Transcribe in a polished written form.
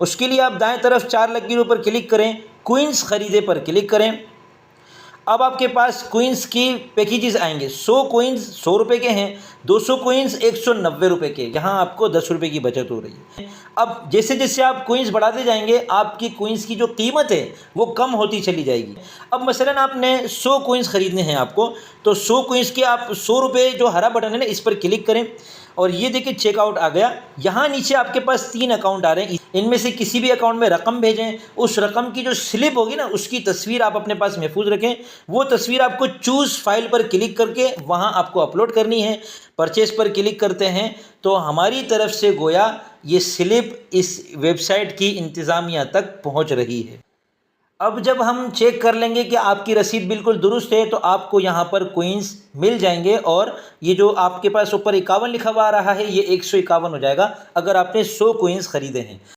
उसके लिए आप दाएं तरफ 4 लकीरों पर क्लिक करें, क्वींस खरीदे पर क्लिक करें। अब आपके पास क्वींस की पैकेजेस आएंगे। 100 क्वींस 100 रुपये के हैं, 200 क्वींस 190 रुपये के, यहाँ आपको 10 रुपये की बचत हो रही है। अब जैसे जैसे आप क्वींस बढ़ाते जाएंगे आपकी क्वींस की जो कीमत है वो कम होती चली जाएगी। अब मसलन आपने 100 क्वींस खरीदने हैं आपको, तो 100 क्वींस के आप 100 रुपये जो हरा बटन है ना, इस पर क्लिक करें और ये देखिए चेकआउट आ गया। यहाँ नीचे आपके पास 3 अकाउंट आ रहे हैं, इनमें से किसी भी अकाउंट में रकम भेजें। उस रकम की जो स्लिप होगी ना, उसकी तस्वीर आप अपने पास महफूज रखें। वो तस्वीर आपको चूज़ फाइल पर क्लिक करके वहाँ आपको अपलोड करनी है। परचेस पर क्लिक करते हैं तो हमारी तरफ से गोया ये स्लिप इस वेबसाइट की इंतज़ामिया तक पहुँच रही है। अब जब हम चेक कर लेंगे कि आपकी रसीद बिल्कुल दुरुस्त है तो आपको यहाँ पर क्वींस मिल जाएंगे और ये जो आपके पास ऊपर 51 लिखा हुआ आ रहा है ये 151 हो जाएगा अगर आपने 100 क्वींस खरीदे हैं।